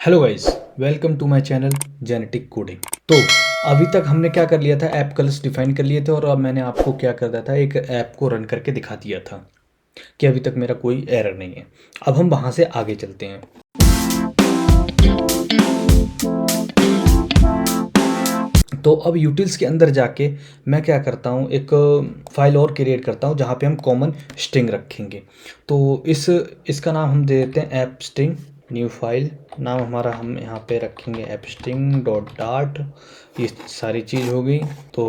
Hello guys, welcome to my channel genetic coding. तो अभी तक हमने क्या कर लिया था, ऐप कलर्स डिफाइन कर लिए थे और अब मैंने आपको क्या कर दिया था, एक ऐप को रन करके दिखा दिया था कि अभी तक मेरा कोई एरर नहीं है। अब हम वहाँ से आगे चलते हैं। तो अब यूटिल्स के अंदर जाके मैं क्या करता हूँ, एक फाइल और क्रिएट करता हूँ जहाँ पे हम कॉमन स्ट्रिंग रखेंगे। तो इसका नाम हम दे देते हैं ऐप स्ट्रिंग। न्यू फाइल नाम हमारा हम यहाँ पे रखेंगे ऐप स्ट्रिंग डॉट डाट। ये सारी चीज़ हो गई। तो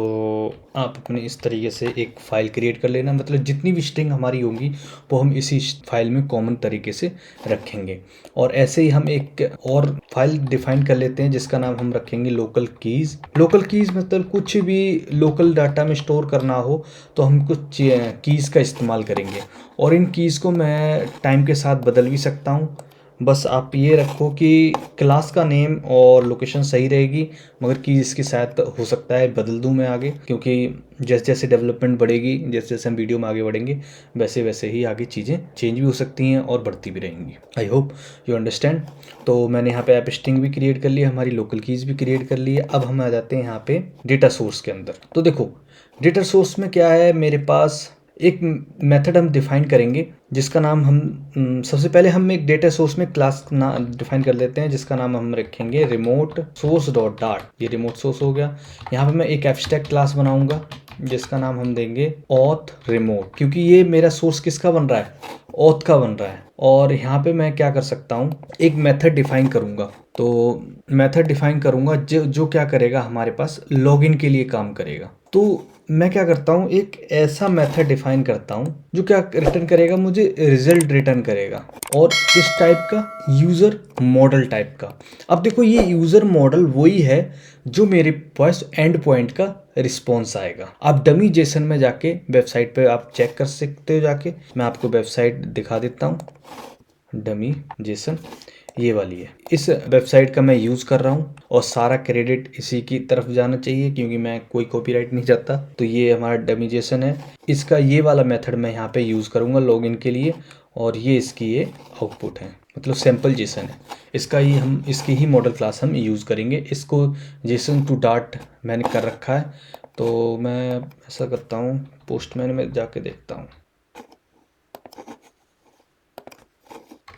आप अपने इस तरीके से एक फ़ाइल क्रिएट कर लेना, मतलब जितनी भी स्ट्रिंग हमारी होंगी वो हम इसी फाइल में कॉमन तरीके से रखेंगे। और ऐसे ही हम एक और फाइल डिफाइन कर लेते हैं जिसका नाम हम रखेंगे लोकल कीज़। लोकल कीज़ मतलब कुछ भी लोकल डाटा में स्टोर करना हो तो हम कुछ कीज़ का इस्तेमाल करेंगे। और इन कीज़ को मैं टाइम के साथ बदल भी सकता हूँ। बस आप ये रखो कि क्लास का नेम और लोकेशन सही रहेगी, मगर की इसकी शायद हो सकता है बदल दूं मैं आगे, क्योंकि जैसे जैसे डेवलपमेंट बढ़ेगी, जैसे जैसे हम वीडियो में आगे बढ़ेंगे, वैसे वैसे ही आगे चीज़ें चेंज भी हो सकती हैं और बढ़ती भी रहेंगी। I hope you understand. तो मैंने यहाँ पे ऐप स्ट्रिंग भी क्रिएट कर लिया, हमारी लोकल कीज़ भी क्रिएट कर ली है। अब हम आ जाते हैं यहाँ पे डेटा सोर्स के अंदर। तो देखो डेटा सोर्स में क्या है, मेरे पास एक मेथड हम डिफाइन करेंगे जिसका नाम हम सबसे पहले हम एक डेटा सोर्स में क्लास ना डिफाइन कर लेते हैं जिसका नाम हम रखेंगे रिमोट सोर्स डॉट डाट। ये रिमोट सोर्स हो गया। यहाँ पे मैं एक एब्स्ट्रैक्ट क्लास बनाऊंगा जिसका नाम हम देंगे ऑथ रिमोट, क्योंकि ये मेरा सोर्स किसका बन रहा है, ऑथ का बन रहा है। और यहाँ पे मैं क्या कर सकता हूँ, एक मेथड डिफाइन करूँगा। तो मेथड डिफाइन करूँगा जो जो क्या करेगा, हमारे पास लॉगिन के लिए काम करेगा। तो मैं क्या करता हूँ, एक ऐसा मेथड डिफाइन करता हूँ जो क्या रिटर्न करेगा, मुझे रिजल्ट रिटर्न करेगा। और किस टाइप का, यूज़र मॉडल टाइप का। अब देखो ये यूज़र मॉडल वही है जो मेरे पास एंड पॉइंट का रिस्पॉन्स आएगा। आप डमी जेसन में जाके वेबसाइट पे आप चेक कर सकते हो, जाके मैं आपको वेबसाइट दिखा देता हूँ। डमी जेसन ये वाली है, इस वेबसाइट का मैं यूज़ कर रहा हूँ और सारा क्रेडिट इसी की तरफ जाना चाहिए क्योंकि मैं कोई कॉपीराइट नहीं चाहता। तो ये हमारा डमी जेसन है, इसका ये वाला मेथड मैं यहाँ पे यूज़ करूँगा लॉगिन के लिए। और ये इसकी ये आउटपुट है, मतलब सैम्पल जेसन है। इसका ही हम इसकी ही मॉडल क्लास हम यूज़ करेंगे। इसको जेसन टू डाट मैंने कर रखा है। तो मैं ऐसा करता हूँ, पोस्टमैन में जाके देखता हूँ।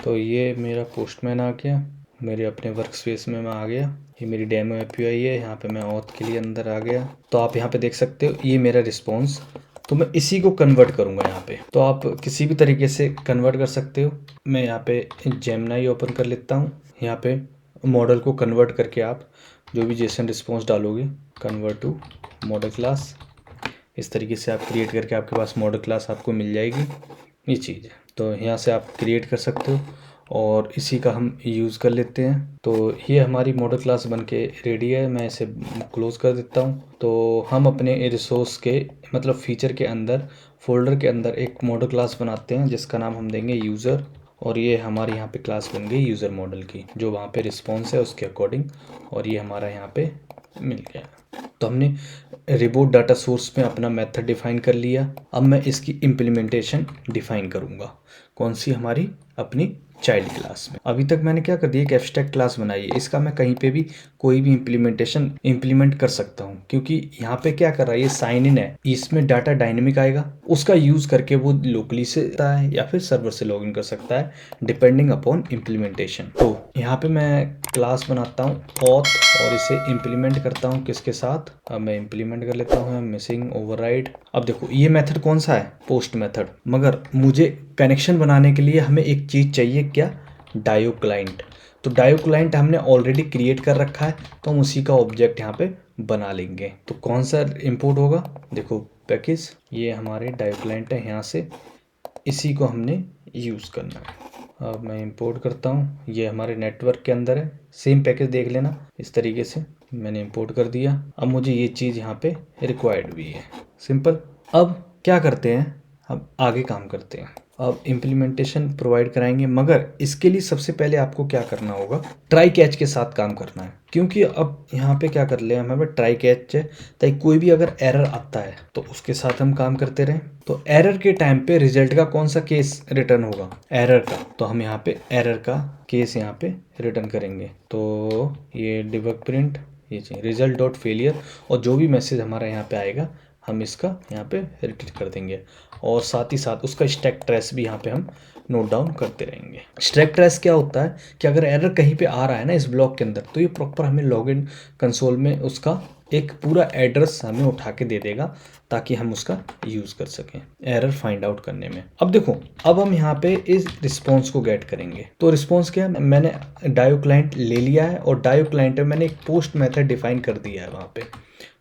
तो ये मेरा पोस्टमैन आ गया, मेरे अपने वर्क स्पेस में मैं आ गया। ये मेरी डेमो एपीआई है, यहाँ पे मैं ऑथ के लिए अंदर आ गया। तो आप यहाँ पे देख सकते हो ये मेरा रिस्पॉन्स। तो मैं इसी को कन्वर्ट करूँगा यहाँ पे। तो आप किसी भी तरीके से कन्वर्ट कर सकते हो। मैं यहाँ पे जेमिनी ओपन कर लेता हूँ। यहाँ पे मॉडल को कन्वर्ट करके आप जो भी जेसन रिस्पॉन्स डालोगे, कन्वर्ट टू मॉडल क्लास, इस तरीके से आप क्रिएट करके आपके पास मॉडल क्लास आपको मिल जाएगी। ये चीज़ है, तो यहाँ से आप क्रिएट कर सकते हो और इसी का हम यूज़ कर लेते हैं। तो ये हमारी मॉडल क्लास बन के रेडी है। मैं इसे क्लोज़ कर देता हूँ। तो हम अपने रिसोर्स के मतलब फीचर के अंदर, फोल्डर के अंदर एक मॉडल क्लास बनाते हैं जिसका नाम हम देंगे यूज़र। और ये हमारी यहाँ पे क्लास बन गई यूज़र मॉडल की, जो वहाँ पे रिस्पॉन्स है उसके अकॉर्डिंग। और ये हमारा यहाँ पे मिल गया। तो हमने रिबूट डाटा सोर्स में अपना मेथड डिफाइन कर लिया। अब मैं इसकी इम्प्लीमेंटेशन डिफाइन करूँगा, कौन सी, हमारी अपनी चाइल्ड क्लास में। अभी तक मैंने क्या कर दिया, एक एब्स्ट्रैक्ट क्लास बनाई है। इसका मैं कहीं पे भी कोई भी इम्प्लीमेंटेशन इम्प्लीमेंट कर सकता हूँ, क्योंकि यहाँ पे क्या कर रहा है, ये साइन इन है, इसमें डाटा डायनेमिक आएगा, उसका यूज़ करके वो लोकली से आता है या फिर सर्वर से लॉगिन कर सकता है डिपेंडिंग अपॉन इम्प्लीमेंटेशन। तो यहाँ पे मैं क्लास बनाता हूँ ऑथ और इसे इम्प्लीमेंट करता हूँ किसके साथ। अब मैं इम्प्लीमेंट कर लेता हूँ मिसिंग ओवरराइड। अब देखो ये मेथड कौन सा है, पोस्ट मेथड, मगर मुझे कनेक्शन बनाने के लिए हमें एक चीज़ चाहिए, क्या, डायो क्लाइंट। तो डायो क्लाइंट हमने ऑलरेडी क्रिएट कर रखा है, तो हम उसी का ऑब्जेक्ट यहाँ पे बना लेंगे। तो कौन सा इंपोर्ट होगा, देखो पैकेज, ये हमारे डायो क्लाइंट है, यहाँ से इसी को हमने यूज़ करना है। अब मैं इंपोर्ट करता हूँ, ये हमारे नेटवर्क के अंदर है, सेम पैकेज देख लेना। इस तरीके से मैंने इंपोर्ट कर दिया। अब मुझे ये चीज़ यहाँ पे रिक्वायर्ड भी है, सिंपल। अब क्या करते हैं, अब आगे काम करते हैं। अब इम्प्लीमेंटेशन प्रोवाइड कराएंगे, मगर इसके लिए सबसे पहले आपको क्या करना होगा, ट्राई कैच के साथ काम करना है। क्योंकि अब यहाँ पे क्या कर ले, हमें ट्राई कैच है ताकि कोई भी अगर एरर आता है तो उसके साथ हम काम करते रहें। तो एरर के टाइम पे रिजल्ट का कौन सा केस रिटर्न होगा, एरर का, तो हम यहाँ पे एरर का केस यहाँ पे रिटर्न करेंगे। तो ये डिबग प्रिंट, ये चाहिए रिजल्ट डॉट फेलियर, और जो भी मैसेज हमारा यहाँ पे आएगा हम इसका यहाँ पे रिटर्न कर देंगे, और साथ ही साथ उसका स्टैक ट्रेस भी यहाँ पे हम नोट डाउन करते रहेंगे। स्टैक ट्रेस क्या होता है कि अगर एरर कहीं पे आ रहा है ना इस ब्लॉक के अंदर, तो ये प्रॉपर हमें लॉगिन कंसोल में उसका एक पूरा एड्रेस हमें उठा के दे देगा, ताकि हम उसका यूज़ कर सकें एरर फाइंड आउट करने में। अब देखो, अब हम यहाँ पे इस रिस्पॉन्स को गेट करेंगे। तो रिस्पॉन्स क्या है, मैंने डायो क्लाइंट ले लिया है, और डायो क्लाइंट में मैंने एक पोस्ट मेथड डिफाइन कर दिया है वहाँ पे,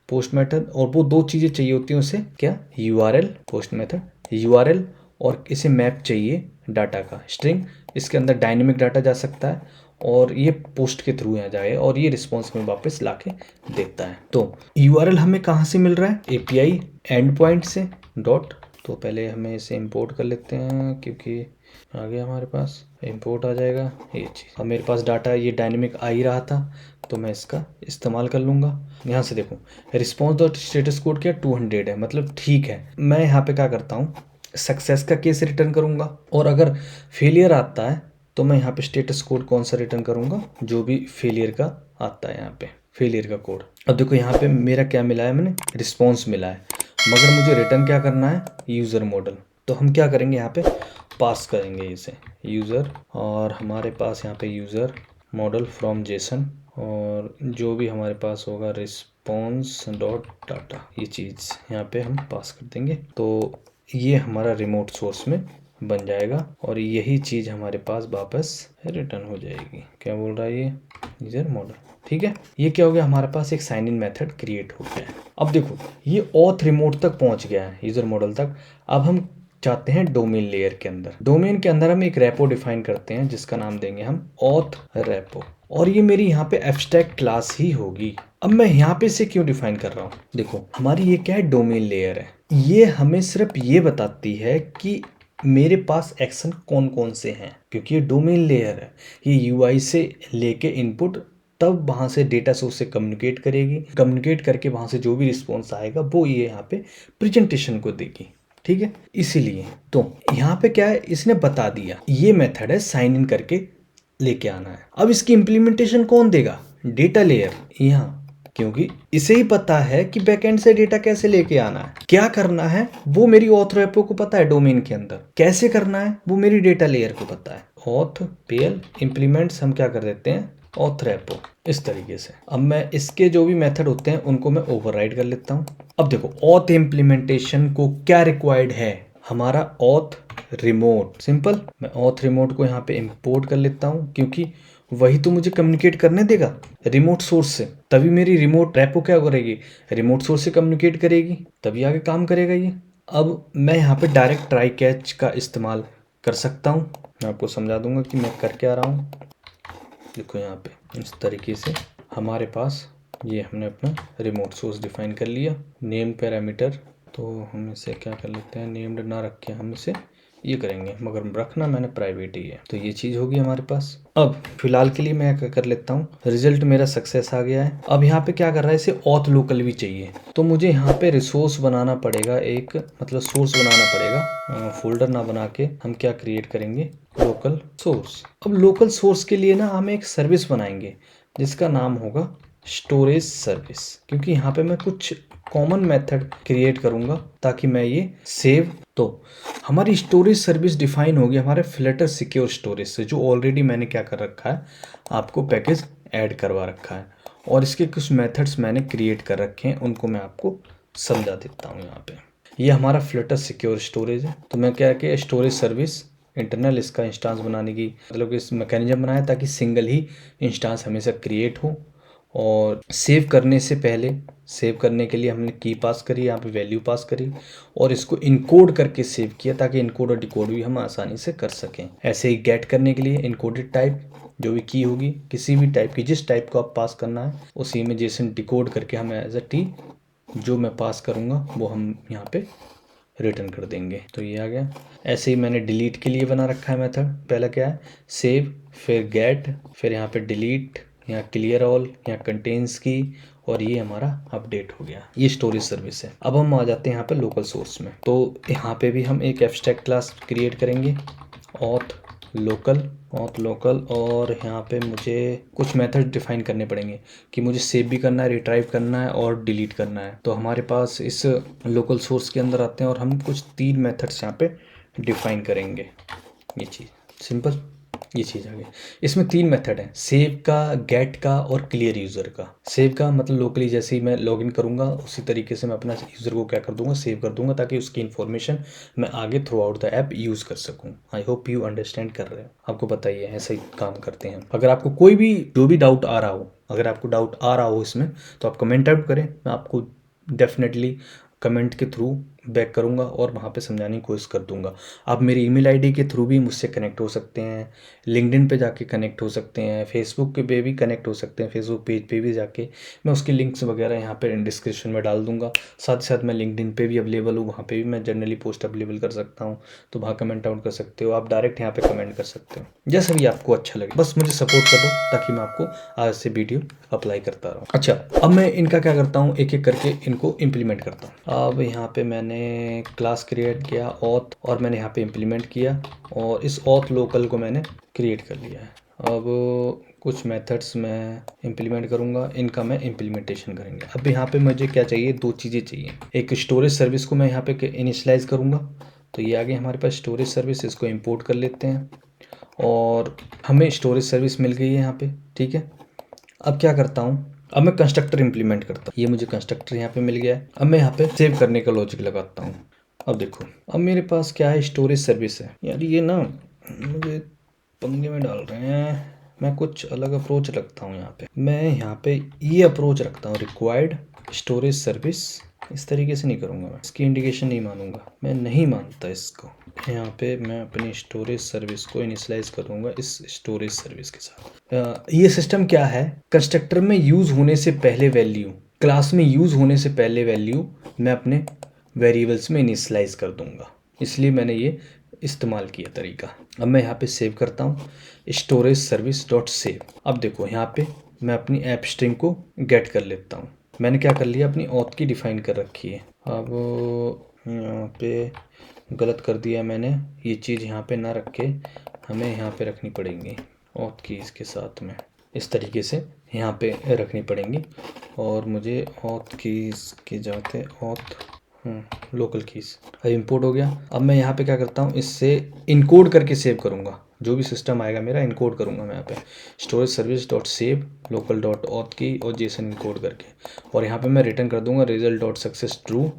पोस्ट मेथड। और वो दो चीज़ें चाहिए होती हैं उसे, क्या, यूआरएल, पोस्ट मेथड यूआरएल, और इसे मैप चाहिए डाटा का स्ट्रिंग। इसके अंदर डायनेमिक डाटा जा सकता है, और ये पोस्ट के थ्रू यहाँ जाए, और ये रिस्पॉन्स में वापस ला के देता है। तो यूआरएल हमें कहाँ से मिल रहा है, एपीआई एंड पॉइंट से डॉट। तो पहले हमें इसे इंपोर्ट कर लेते हैं, क्योंकि आ गया हमारे पास, इंपोर्ट आ जाएगा ये चीज़। अब मेरे पास डाटा ये डायनेमिक आ ही रहा था, तो मैं इसका इस्तेमाल कर लूँगा। यहाँ से देखो, रिस्पॉन्स डॉट स्टेटस कोड क्या 200 है, मतलब ठीक है। मैं यहाँ पे क्या करता हूँ, सक्सेस का केस रिटर्न करूँगा, और अगर फेलियर आता है तो मैं यहाँ पे स्टेटस कोड कौन सा रिटर्न करूँगा, जो भी फेलियर का आता है यहाँ पे, फेलियर का कोड। अब देखो यहाँ पे मेरा क्या मिला है, मैंने रिस्पॉन्स मिला है, मगर मुझे रिटर्न क्या करना है, यूज़र मॉडल। तो हम क्या करेंगे, यहाँ पे पास करेंगे इसे यूज़र, और हमारे पास यहाँ पे यूज़र मॉडल फ्रॉम जेसन, और जो भी हमारे पास होगा रिस्पॉन्स डॉट डाटा, ये चीज़ यहाँ पे हम पास कर देंगे। तो ये हमारा रिमोट सोर्स में बन जाएगा, और यही चीज़ हमारे पास वापस रिटर्न हो जाएगी। क्या बोल रहा है ये, यूजर मॉडल, ठीक है। ये क्या हो गया, हमारे पास एक साइन इन मेथड क्रिएट हो गया है। अब देखो, ये ऑथ रिमोट तक पहुंच गया है, यूजर मॉडल तक। अब हम चाहते हैं डोमेन लेयर के अंदर। डोमेन के अंदर हम एक रेपो डिफाइन करते हैं, जिसका नाम देंगे हम ऑथ रेपो, और ये मेरी यहाँ पे एब्स्ट्रैक्ट क्लास ही होगी। अब मैं यहाँ पे से क्यों डिफाइन कर रहा हूँ, देखो हमारी ये क्या है, डोमेन लेयर है। ये हमें सिर्फ ये बताती है कि मेरे पास एक्शन कौन कौन से हैं, क्योंकि ये डोमेन लेयर है। ये यूआई से लेके इनपुट, तब वहाँ से डेटा सोर्स से कम्युनिकेट करेगी, कम्युनिकेट करके वहाँ से जो भी रिस्पॉन्स आएगा वो ये यहाँ पे प्रेजेंटेशन को देगी, ठीक है। इसीलिए तो यहाँ पे क्या है, इसने बता दिया ये मेथड है साइन इन करके लेके आना है। अब इसकी इम्प्लीमेंटेशन कौन देगा, डेटा लेयर यहाँ, क्योंकि इसे ही पता है कि बैकएंड से डेटा कैसे लेके आना है, क्या करना है, वो मेरी ऑथ रेपो को पता है। डोमेन के अंदर कैसे करना है वो मेरी डेटा लेयर को पता है। ऑथ पीएल इम्प्लीमेंट्स हम क्या कर देते हैं, ऑथ रेपो, इस तरीके से। अब मैं इसके जो भी मेथड होते हैं उनको मैं ओवरराइड कर लेता हूँ। अब देखो, ऑथ इम्प्लीमेंटेशन को क्या रिक्वायर्ड है, हमारा ऑथ रिमोट। सिंपल, मैं ऑथ रिमोट को यहाँ पे इंपोर्ट कर लेता हूँ, क्योंकि वही तो मुझे कम्युनिकेट करने देगा रिमोट सोर्स से, तभी मेरी रिमोट रेपो क्या करेगी, रिमोट सोर्स से कम्युनिकेट करेगी, तभी आगे काम करेगा ये। अब मैं यहाँ पे डायरेक्ट ट्राई कैच का इस्तेमाल कर सकता हूँ। मैं आपको समझा दूंगा कि मैं कर क्या रहा हूँ। देखो यहाँ पे इस तरीके से हमारे पास ये हमने अपना रिमोट सोर्स डिफाइन कर लिया। नेम पैरामीटर, तो हम इसे क्या कर लेते हैं, नेम्ड ना रख के हम इसे ये करेंगे, मगर रखना मैंने प्राइवेट ही है। तो ये चीज़ होगी हमारे पास। अब फिलहाल के लिए मैं क्या कर लेता हूँ, रिजल्ट मेरा सक्सेस आ गया है। अब यहाँ पे क्या कर रहा है, इसे ऑथ लोकल भी चाहिए, तो मुझे यहाँ पे रिसोर्स बनाना पड़ेगा, एक मतलब सोर्स बनाना पड़ेगा। फोल्डर ना बना के हम क्या क्रिएट करेंगे, लोकल सोर्स। अब लोकल सोर्स के लिए ना हम एक सर्विस बनाएंगे जिसका नाम होगा स्टोरेज सर्विस, क्योंकि यहाँ पे मैं कुछ कॉमन मेथड क्रिएट करूँगा ताकि मैं ये सेव। तो हमारी स्टोरेज सर्विस डिफाइन होगी हमारे फ्लटर सिक्योर स्टोरेज से, जो ऑलरेडी मैंने क्या कर रखा है, आपको पैकेज ऐड करवा रखा है, और इसके कुछ मेथड्स मैंने क्रिएट कर रखे हैं, उनको मैं आपको समझा देता हूँ। यहाँ पे ये हमारा फ्लटर सिक्योर स्टोरेज है। तो मैं क्या कि स्टोरेज सर्विस इंटरनल इसका इंस्टांस बनाने की मतलब कि इस मैकेनिज्म बनाया ताकि सिंगल ही इंस्टांस हमेशा क्रिएट हो, और सेव करने से पहले, सेव करने के लिए हमने की पास करी, यहाँ पे वैल्यू पास करी, और इसको इनकोड करके सेव किया ताकि इनकोड और डिकोड भी हम आसानी से कर सकें। ऐसे ही गेट करने के लिए इनकोडेड टाइप, जो भी की होगी किसी भी टाइप की, जिस टाइप को आप पास करना है उसी इमेजेशन डिकोड करके हमें एज अ टी जो मैं पास करूँगा वो हम यहाँ पे रिटर्न कर देंगे। तो ये आ गया। ऐसे ही मैंने डिलीट के लिए बना रखा है मेथड। पहला क्या है, सेव, फिर गेट, फिर यहाँ पे डिलीट, यहाँ क्लियर ऑल, यहाँ कंटेन्स की, और ये हमारा अपडेट हो गया। ये स्टोरेज सर्विस है। अब हम आ जाते हैं यहाँ पे लोकल सोर्स में। तो यहाँ पे भी हम एक एब्स्ट्रैक्ट क्लास क्रिएट करेंगे, ऑथ लोकल, और यहाँ पे मुझे कुछ मेथड डिफाइन करने पड़ेंगे कि मुझे सेव भी करना है, रिट्राइव करना है और डिलीट करना है। तो हमारे पास इस लोकल सोर्स के अंदर आते हैं और हम कुछ 3 मेथड्स यहाँ पे डिफाइन करेंगे। ये चीज़ सिंपल, ये चीज़ आ गई। इसमें 3 मेथड हैं, सेव का, गेट का और क्लियर यूज़र का। सेव का मतलब लोकली जैसे ही मैं लॉगिन करूँगा उसी तरीके से मैं अपना यूज़र को क्या कर दूँगा, सेव कर दूँगा, ताकि उसकी इन्फॉर्मेशन मैं आगे through out the app use कर सकूँ। आई होप यू अंडरस्टैंड कर रहे हो। आपको बताइए, ऐसा ही काम करते हैं। अगर आपको कोई भी जो भी डाउट आ रहा हो, अगर आपको डाउट आ रहा हो इसमें, तो आप कमेंट आउट करें, मैं आपको डेफिनेटली कमेंट के थ्रू बैक करूंगा और वहाँ पे समझाने की कोशिश कर दूंगा। आप मेरी ईमेल आईडी के थ्रू भी मुझसे कनेक्ट हो सकते हैं, लिंक्डइन पे जाके कनेक्ट हो सकते हैं, फेसबुक पे भी कनेक्ट हो सकते हैं, फेसबुक पेज पे भी जाके मैं उसके लिंक्स वगैरह यहाँ पे डिस्क्रिप्शन में डाल दूंगा। साथ ही साथ मैं लिंक्डइन पे भी अवेलेबल हूँ, वहाँ पे भी मैं जनरली पोस्ट अवेलेबल कर सकता हूँ, तो वहाँ कमेंट आउट कर सकते हो। आप डायरेक्ट यहाँ पे कमेंट कर सकते हो, जैसा भी आपको अच्छा लगे। बस मुझे सपोर्ट कर दो ताकि मैं आपको आज से वीडियो अप्लाई करता रहूँ। अच्छा, अब मैं इनका क्या करता हूँ, एक एक करके इनको इम्प्लीमेंट करता हूँ। अब यहाँ पे मैंने क्लास क्रिएट किया ऑथ, और मैंने यहाँ पे इम्प्लीमेंट किया, और इस ऑथ लोकल को मैंने क्रिएट कर लिया है। अब कुछ मेथड्स मैं इम्प्लीमेंट करूँगा, इनका मैं इम्प्लीमेंटेशन करेंगे। अब यहाँ पे मुझे क्या चाहिए, 2 चीज़ें चाहिए। एक स्टोरेज सर्विस को मैं यहाँ पे इनिशियलाइज़ करूँगा, तो ये आगे हमारे पास स्टोरेज सर्विस, इसको इम्पोर्ट कर लेते हैं, और हमें स्टोरेज सर्विस मिल गई है यहाँ पे। ठीक है, अब क्या करता हूँ, अब मैं कंस्ट्रक्टर इंप्लीमेंट करता हूँ। ये मुझे कंस्ट्रक्टर यहाँ पे मिल गया है। अब मैं यहाँ पे सेव करने का लॉजिक लगाता हूँ। अब देखो, अब मेरे पास क्या है, स्टोरेज सर्विस है। यार ये ना मुझे पंगे में डाल रहे हैं। मैं कुछ अलग अप्रोच रखता हूँ यहाँ पे। मैं यहाँ पे ये अप्रोच रखता हूँ, रिक्वायर्ड स्टोरेज सर्विस। इस तरीके से नहीं करूँगा, मैं इसकी इंडिकेशन नहीं मानूंगा, मैं नहीं मानता इसको। यहाँ पे मैं अपनी स्टोरेज सर्विस को इनिशियलाइज करूँगा इस स्टोरेज सर्विस के साथ। ये सिस्टम क्या है, कंस्ट्रक्टर में यूज़ होने से पहले वैल्यू, क्लास में यूज़ होने से पहले वैल्यू मैं अपने वेरिएबल्स में इनिशियलाइज कर दूंगा, इसलिए मैंने ये इस्तेमाल किया तरीका। अब मैं यहाँ पे सेव करता हूँ, स्टोरेज सर्विस डॉट सेव। अब देखो यहाँ पे मैं अपनी ऐप स्ट्रिंग को गेट कर लेता हूँ। मैंने क्या कर लिया, अपनी ऑथ की डिफाइन कर रखी है। अब यहाँ पे गलत कर दिया मैंने, ये चीज़ यहाँ पे ना रख के हमें यहाँ पे रखनी पड़ेंगी ऑथ की इसके साथ में, इस तरीके से यहाँ पे रखनी पड़ेंगी। और मुझे ऑथ कीज़ के जाते ऑथ लोकल कीज़, अब इंपोर्ट हो गया। अब मैं यहाँ पे क्या करता हूँ, इससे इनकोड करके सेव करूँगा, जो भी सिस्टम आएगा मेरा इनकोड करूँगा मैं यहाँ पे storage service dot save local dot auth की और जेसन इनकोड करके, और यहाँ पे मैं रिटर्न कर दूँगा रिजल्ट डॉट सक्सेस ट्रू।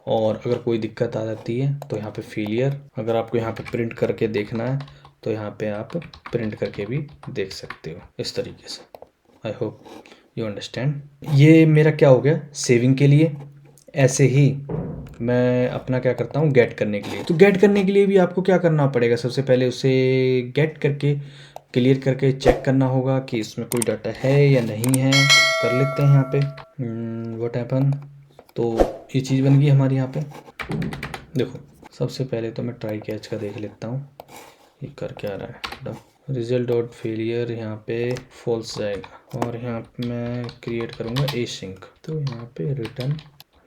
और अगर कोई दिक्कत आ जाती है तो यहाँ पे फेलियर, अगर आपको यहाँ पे प्रिंट करके देखना है तो यहाँ पे आप प्रिंट करके भी देख सकते हो इस तरीके से। I hope you understand. ये मेरा क्या हो गया सेविंग के लिए। ऐसे ही मैं अपना क्या करता हूँ गेट करने के लिए, तो गेट करने के लिए भी आपको क्या करना पड़ेगा, सबसे पहले उसे गेट करके क्लियर करके चेक करना होगा कि इसमें कोई डाटा है या नहीं है। कर लेते हैं यहाँ पे व्हाट हैपन। तो ये चीज़ बन गई हमारी यहाँ पे। देखो सबसे पहले तो मैं ट्राई कैच का देख लेता हूँ ये कर क्या रहा है। रिजल्ट डॉट फेलियर यहाँ पे फॉल्स जाएगा, और यहाँ पे मैं क्रिएट करूँगा ए सिंक, तो यहाँ पे रिटर्न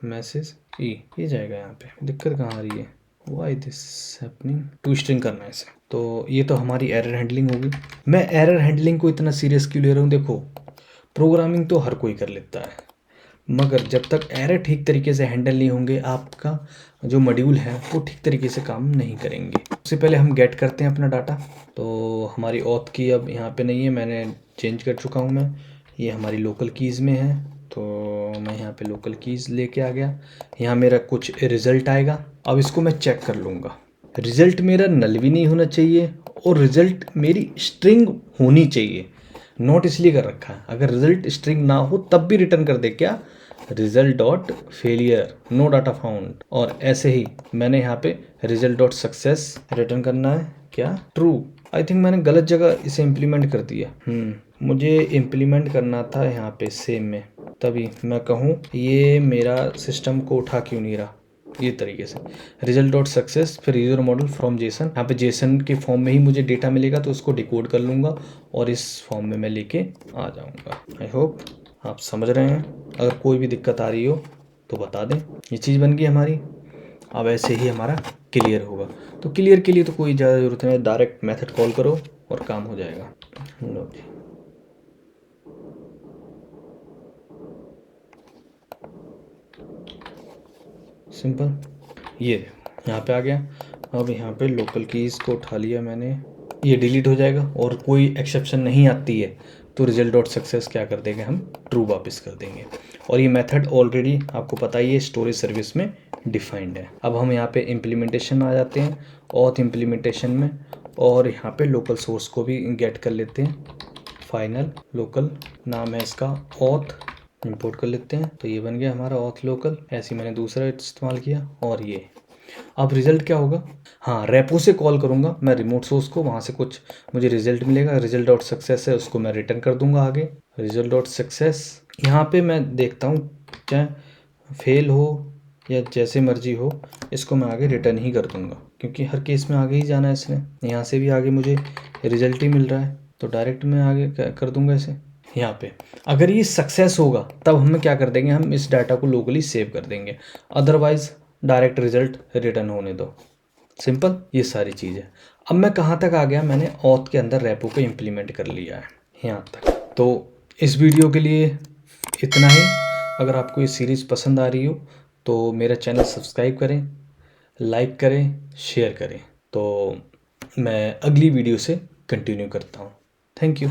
मैसेज ये जाएगा। यहाँ पे दिक्कत कहाँ आ रही है, why this happening, to string करना है इसे। तो ये तो हमारी एरर हैंडलिंग होगी। मैं एरर हैंडलिंग को इतना सीरियस क्यों ले रहा हूँ, देखो प्रोग्रामिंग तो हर कोई कर लेता है, मगर जब तक एरर ठीक तरीके से हैंडल नहीं होंगे आपका जो मॉड्यूल है वो ठीक तरीके से काम नहीं करेंगे। सबसे पहले हम गेट करते हैं अपना डाटा। तो हमारी ऑथ की अब यहाँ पे नहीं है, मैंने चेंज कर चुका हूँ मैं, ये हमारी लोकल कीज़ में है। तो मैं यहाँ पे लोकल कीज़ लेके आ गया। यहाँ मेरा कुछ रिज़ल्ट आएगा, अब इसको मैं चेक कर लूँगा। रिज़ल्ट मेरा नल भी नहीं होना चाहिए और रिज़ल्ट मेरी स्ट्रिंग होनी चाहिए। नोट इसलिए कर रखा है, अगर रिजल्ट स्ट्रिंग ना हो तब भी रिटर्न कर दे क्या, result dot failure no data found. और ऐसे ही मैंने यहाँ पे रिजल्ट डॉट सक्सेस रिटर्न करना है क्या, ट्रू। आई थिंक मैंने गलत जगह इसे इम्प्लीमेंट कर दिया। मुझे इम्प्लीमेंट करना था यहाँ पे सेम में, तभी मैं कहूँ ये मेरा सिस्टम को उठा क्यों नहीं रहा। ये तरीके से रिजल्ट डॉट सक्सेस, फिर यूजर मॉडल फ्रॉम जेसन। यहाँ पे जेसन के फॉर्म में ही मुझे डेटा मिलेगा तो उसको डिकोड कर लूँगा और इस फॉर्म में मैं लेके आ जाऊँगा। आई होप आप समझ रहे हैं। अगर कोई भी दिक्कत आ रही हो तो बता दें। ये चीज़ बन गई हमारी। अब ऐसे ही हमारा क्लियर होगा। तो क्लियर के लिए तो कोई ज़्यादा ज़रूरत नहीं, डायरेक्ट मेथड कॉल करो और काम हो जाएगा। लो जी, सिंपल। ये यहाँ पे आ गया। अब यहाँ पे लोकल कीज़ को उठा लिया मैंने, ये डिलीट हो जाएगा और कोई एक्सेप्शन नहीं आती है तो रिजल्ट डॉट सक्सेस क्या कर देंगे, हम ट्रू वापस कर देंगे। और ये मेथड ऑलरेडी आपको पता ही है स्टोरेज सर्विस में डिफाइंड है। अब हम यहाँ पे इम्प्लीमेंटेशन आ जाते हैं, ऑथ इम्प्लीमेंटेशन में, और यहाँ पे लोकल सोर्स को भी गेट कर लेते हैं। फाइनल लोकल नाम है इसका, ऑथ इंपोर्ट कर लेते हैं। तो ये बन गया हमारा ऑथ लोकल। ऐसे ही मैंने दूसरा इस्तेमाल किया। और ये अब रिजल्ट क्या होगा, हाँ रेपो से कॉल करूँगा मैं रिमोट सोर्स को, वहाँ से कुछ मुझे रिजल्ट मिलेगा। रिजल्ट डॉट सक्सेस है, उसको मैं रिटर्न कर दूंगा आगे। रिजल्ट डॉट सक्सेस यहाँ पे मैं देखता हूँ चाहे फेल हो या जैसे मर्जी हो, इसको मैं आगे रिटर्न ही कर दूंगा क्योंकि हर केस में आगे ही जाना है इसने। यहाँ से भी आगे मुझे रिजल्ट ही मिल रहा है तो डायरेक्ट मैं आगे कर दूंगा इसे। यहाँ पे अगर ये सक्सेस होगा तब हम क्या कर देंगे, हम इस डाटा को लोकली सेव कर देंगे, अदरवाइज डायरेक्ट रिजल्ट रिटर्न होने दो। सिंपल, ये सारी चीज़ है। अब मैं कहाँ तक आ गया, मैंने ऑथ के अंदर रेपो को इम्प्लीमेंट कर लिया है यहाँ तक। तो इस वीडियो के लिए इतना ही। अगर आपको ये सीरीज़ पसंद आ रही हो तो मेरा चैनल सब्सक्राइब करें, लाइक करें, शेयर करें। तो मैं अगली वीडियो से कंटिन्यू करता हूँ। Thank you.